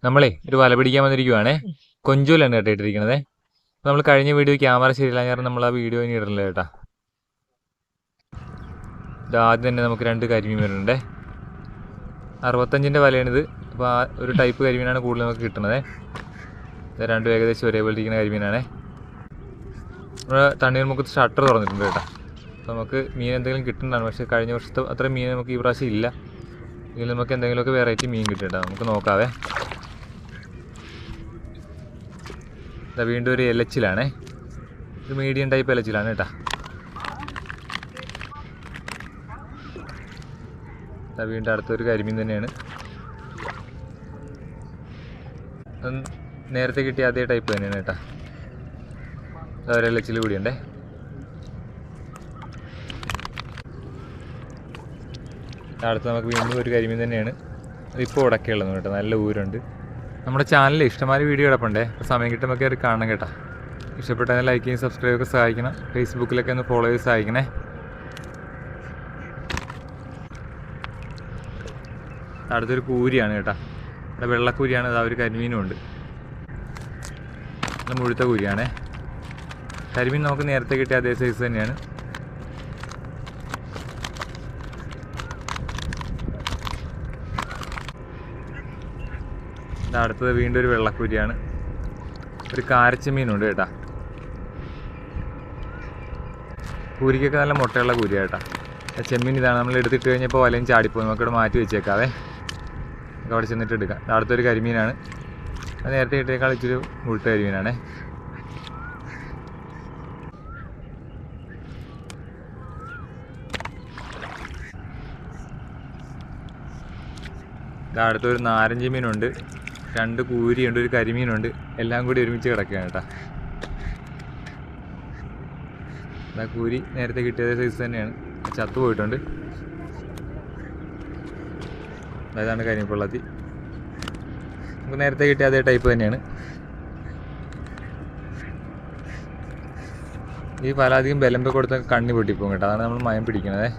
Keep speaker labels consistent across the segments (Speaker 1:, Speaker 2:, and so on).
Speaker 1: നമ്മളെ ഒരു വല പിടിക്കാൻ വന്നിരിക്കുവാണേ. കൊഞ്ചൂലാണ് കേട്ടോ ഇട്ടിരിക്കണത്. അപ്പോൾ നമ്മൾ കഴിഞ്ഞ വീഡിയോ ക്യാമറ ശരിയില്ല, കാരണം നമ്മൾ ആ വീഡിയോ ഇനി ഇടണില്ല കേട്ടോ. ഇതാദ്യം തന്നെ നമുക്ക് 2 കരിമീൻ വരുന്നുണ്ടേ. 65-ൻ്റെ വലയാണിത്. അപ്പോൾ ആ ഒരു ടൈപ്പ് കരിമീനാണ് കൂടുതൽ നമുക്ക് കിട്ടുന്നത്. ഇത് രണ്ടും ഏകദേശം ഒരേപോലെ ഇരിക്കുന്ന കരിമീനാണേ. നമ്മുടെ തണ്ണീർമുക്കത്ത് ഷട്ടർ തുറന്നിട്ടുണ്ട് കേട്ടോ. അപ്പോൾ നമുക്ക് മീൻ എന്തെങ്കിലും കിട്ടുന്നതാണ്. പക്ഷേ കഴിഞ്ഞ വർഷത്തെ അത്ര മീൻ നമുക്ക് ഈ പ്രാവശ്യം ഇല്ല. ഇതിൽ നമുക്ക് എന്തെങ്കിലുമൊക്കെ വെറൈറ്റി മീൻ കിട്ടും കേട്ടോ. നമുക്ക് നോക്കാവേ. വീണ്ടും ഒരു എലച്ചിലാണേ. ഒരു മീഡിയം ടൈപ്പ് എലച്ചിലാണ് കേട്ടോ. വീണ്ടും അടുത്തൊരു കരിമീൻ തന്നെയാണ്. നേരത്തെ കിട്ടിയ അതേ ടൈപ്പ് തന്നെയാണ് കേട്ടോ. ഒരെലച്ചിൽ കൂടിയുണ്ടേ. അടുത്ത് നമുക്ക് വീണ്ടും ഒരു കരിമീൻ തന്നെയാണ്. അതിപ്പോൾ ഉടക്കുള്ളത് കേട്ടോ. നല്ല ഊരുണ്ട്. നമ്മുടെ ചാനലിൽ ഇഷ്ടമായ വീഡിയോ കിടപ്പുണ്ടേ. സമയം കിട്ടുമ്പോൾ കയറി കാണണം കേട്ടോ. ഇഷ്ടപ്പെട്ടാൽ ലൈക്ക് ചെയ്യും, സബ്സ്ക്രൈബ് ഒക്കെ സഹായിക്കണം. ഫേസ്ബുക്കിലൊക്കെ ഒന്ന് ഫോളോ ചെയ്ത് സഹായിക്കണേ. അടുത്തൊരു കൂരിയാണ് കേട്ടോ. ഇവിടെ വെള്ളക്കൂരിയാണ്. അത് ഒരു കരിമീനും ഉണ്ട്. നല്ല മുഴുത്ത കൂരിയാണേ. കരിമീൻ നമുക്ക് നേരത്തെ കിട്ടിയ അതേ സൈസ് തന്നെയാണ്. അടുത്തത് വീണ്ടും ഒരു വെള്ളക്കൂരിയാണ്. ഒരു കാരച്ചമീനുണ്ട് കേട്ടോ. കൂരിക്കൊക്കെ നല്ല മുട്ടയുള്ള കൂരിയാണ് കേട്ടോ. ചെമ്മീൻ ഇതാണ്. നമ്മൾ എടുത്തിട്ട് കഴിഞ്ഞപ്പോൾ വലയും ചാടിപ്പോയി. നമുക്കിവിടെ മാറ്റി വെച്ചേക്കാവേ. നമുക്ക് അവിടെ ചെന്നിട്ട് എടുക്കാം. അടുത്തൊരു കരിമീനാണ്. അത് നേരത്തെ കിട്ടിയേക്കാൾ ഇച്ചിരി മുഴുത്ത കരിമീനാണേ. അടുത്തൊരു നാരഞ്ച് മീനുണ്ട്, 2 കൂരിയുണ്ട്, ഒരു കരിമീനുണ്ട്. എല്ലാം കൂടി ഒരുമിച്ച് കിടക്കുകയാണ് കേട്ടോ. കൂരി നേരത്തെ കിട്ടിയ സൈസ് തന്നെയാണ്. ചത്തു പോയിട്ടുണ്ട്. അതാണ് കരിമീൻപള്ളത്തി. നമുക്ക് നേരത്തെ കിട്ടിയ അതേ ടൈപ്പ് തന്നെയാണ്. ഈ പലാധികം ബലമ്പ് കൊടുത്ത കണ്ണി പൊട്ടിപ്പോകും കേട്ടോ. അതാണ് നമ്മൾ മയം പിടിക്കണത്.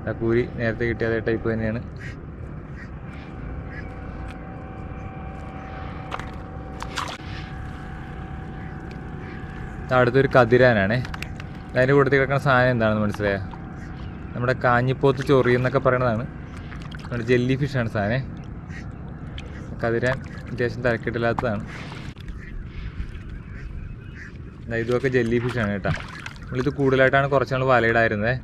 Speaker 1: ആ കൂരി നേരത്തെ കിട്ടിയ അതേ ടൈപ്പ് തന്നെയാണ്. അടുത്തൊരു കതിരാനാണേ. അതിൻ്റെ കൂട്ടത്തിൽ കിടക്കുന്ന സാധനം എന്താണെന്ന് മനസ്സിലായോ? നമ്മുടെ കാഞ്ഞിപ്പോത്ത് ചൊറി എന്നൊക്കെ പറയണതാണ്. നമ്മുടെ ജെല്ലി ഫിഷാണ് സാധനം. കതിരാൻ അത്യാവശ്യം തരക്കെട്ടില്ലാത്തതാണ്. ഇതൊക്കെ ജെല്ലി ഫിഷാണ് കേട്ടോ. നമ്മളിത് കൂടുതലായിട്ടാണ് കുറച്ച് നാൾ വലയിടായിരുന്നത്.